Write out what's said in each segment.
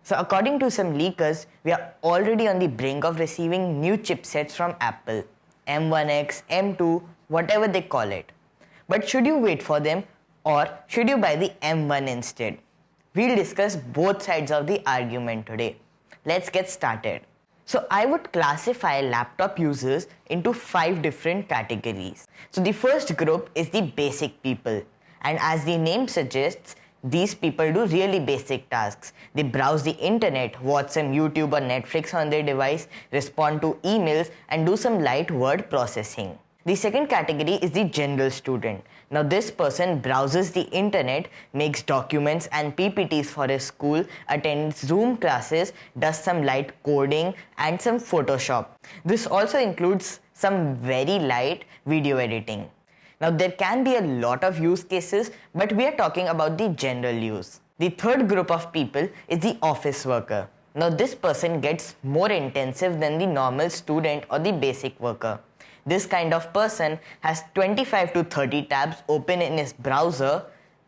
So according to some leakers, we are already on the brink of receiving new chipsets from Apple, M1X, M2, whatever they call it. But should you wait for them or should you buy the M1 instead? We'll discuss both sides of the argument today. Let's get started. So I would classify laptop users into 5 different categories. So the first group is the basic people, and as the name suggests, these people do really basic tasks. They browse the internet, watch some YouTube or Netflix on their device, respond to emails, and do some light word processing. The second category is the general student. Now this person browses the internet, makes documents and PPTs for his school, attends Zoom classes, does some light coding and some Photoshop. This also includes some very light video editing. Now there can be a lot of use cases, but we are talking about the general use. The third group of people is the office worker. Now this person gets more intensive than the normal student or the basic worker. This kind of person has 25 to 30 tabs open in his browser,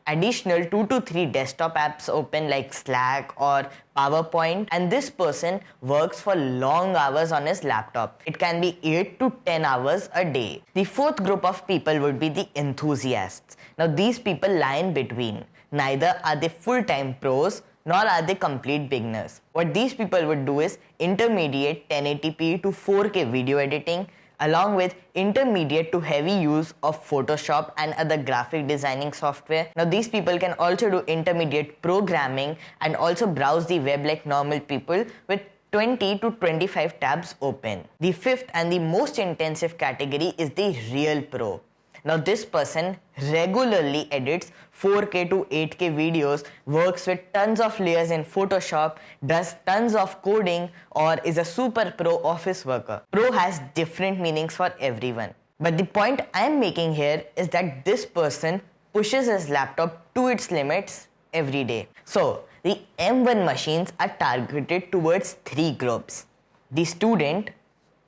additional 2 to 3 desktop apps open like Slack or PowerPoint, and this person works for long hours on his laptop. It can be 8 to 10 hours a day. The fourth group of people would be the enthusiasts. Now these people lie in between. Neither are they full-time pros nor are they complete beginners. What these people would do is intermediate 1080p to 4K video editing, along with intermediate to heavy use of Photoshop and other graphic designing software. Now these people can also do intermediate programming and also browse the web like normal people with 20 to 25 tabs open. The fifth and the most intensive category is the real pro. Now this person regularly edits 4K to 8K videos, works with tons of layers in Photoshop, does tons of coding, or is a super pro office worker. Pro has different meanings for everyone. But the point I'm making here is that this person pushes his laptop to its limits every day. So the M1 machines are targeted towards 3 groups: the student,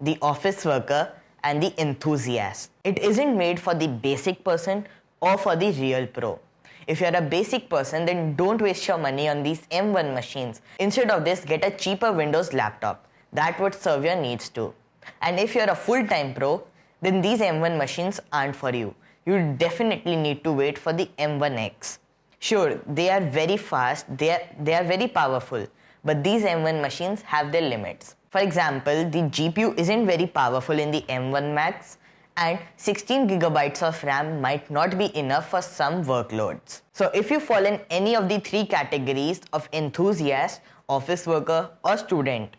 the office worker, and the enthusiast. It isn't made for the basic person or for the real pro. If you're a basic person, then don't waste your money on these M1 machines. Instead of this, get a cheaper Windows laptop. That would serve your needs too. And if you're a full-time pro, then these M1 machines aren't for you. You definitely need to wait for the M1X. Sure, they are very fast, they are very powerful, but these M1 machines have their limits. For example, the GPU isn't very powerful in the M1 Max, and 16 gigabytes of RAM might not be enough for some workloads. So if you fall in any of the 3 categories of enthusiast, office worker, or student,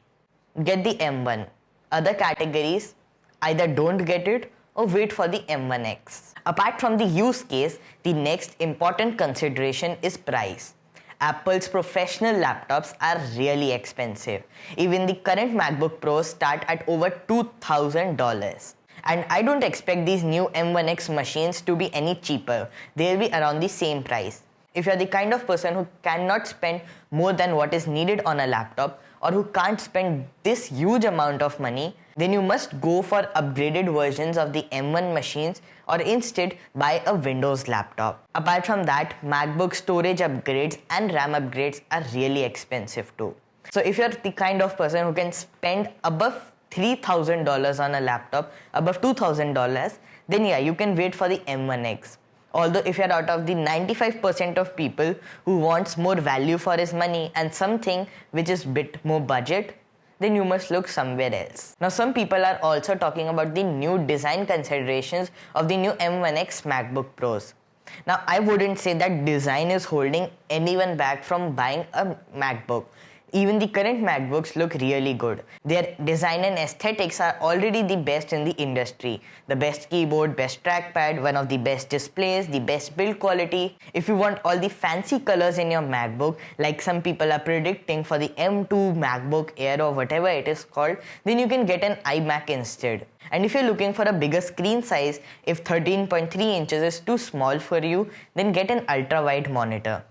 get the M1. Other categories, either don't get it or wait for the M1X. Apart from the use case, the next important consideration is price. Apple's professional laptops are really expensive. Even the current MacBook Pros start at over $2,000. And I don't expect these new M1X machines to be any cheaper. They'll be around the same price. If you're the kind of person who cannot spend more than what is needed on a laptop, or who can't spend this huge amount of money, then you must go for upgraded versions of the M1 machines or instead buy a Windows laptop. Apart from that, MacBook storage upgrades and RAM upgrades are really expensive too. So if you're the kind of person who can spend above $3,000 on a laptop, above $2,000, then yeah, you can wait for the M1X. Although if you're out of the 95% of people who wants more value for his money and something which is bit more budget, then you must look somewhere else. Now some people are also talking about the new design considerations of the new M1X MacBook Pros. Now I wouldn't say that design is holding anyone back from buying a MacBook. Even the current MacBooks look really good. Their design and aesthetics are already the best in the industry. The best keyboard, best trackpad, one of the best displays, the best build quality. If you want all the fancy colors in your MacBook, like some people are predicting for the M2 MacBook Air or whatever it is called, then you can get an iMac instead. And if you're looking for a bigger screen size, if 13.3 inches is too small for you, then get an ultra-wide monitor.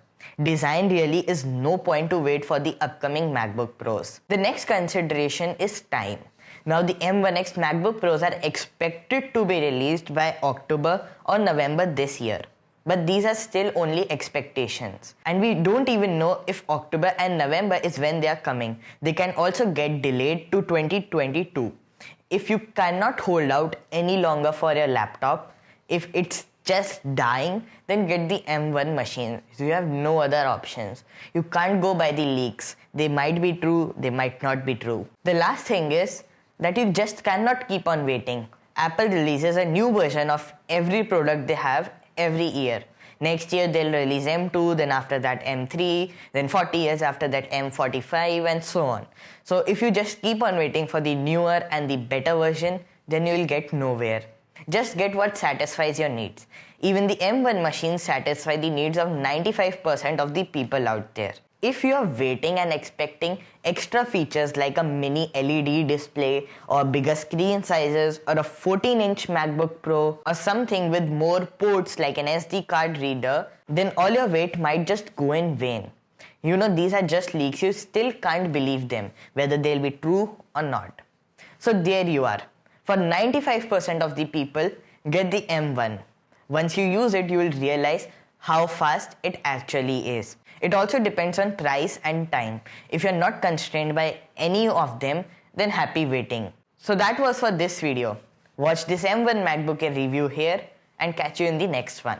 Design really is no point to wait for the upcoming MacBook Pros. The next consideration is time. Now the M1X MacBook Pros are expected to be released by October or November this year. But these are still only expectations. And we don't even know if October and November is when they are coming. They can also get delayed to 2022. If you cannot hold out any longer for your laptop, if it's just dying, then get the M1 machine. You have no other options. You can't go by the leaks. They might be true, they might not be true. The last thing is that you just cannot keep on waiting. Apple releases a new version of every product they have every year. Next year they'll release M2, then after that M3, then 40 years after that M45 and so on. So if you just keep on waiting for the newer and the better version, then you will get nowhere. Just get what satisfies your needs. Even the M1 machines satisfy the needs of 95% of the people out there. If you are waiting and expecting extra features like a mini LED display or bigger screen sizes or a 14-inch MacBook Pro or something with more ports like an SD card reader, then all your wait might just go in vain. You know, these are just leaks. You still can't believe them, whether they'll be true or not. So there you are. For 95% of the people, get the M1. Once you use it, you will realize how fast it actually is. It also depends on price and time. If you're not constrained by any of them, then happy waiting. So that was for this video. Watch this M1 MacBook Air review here and catch you in the next one.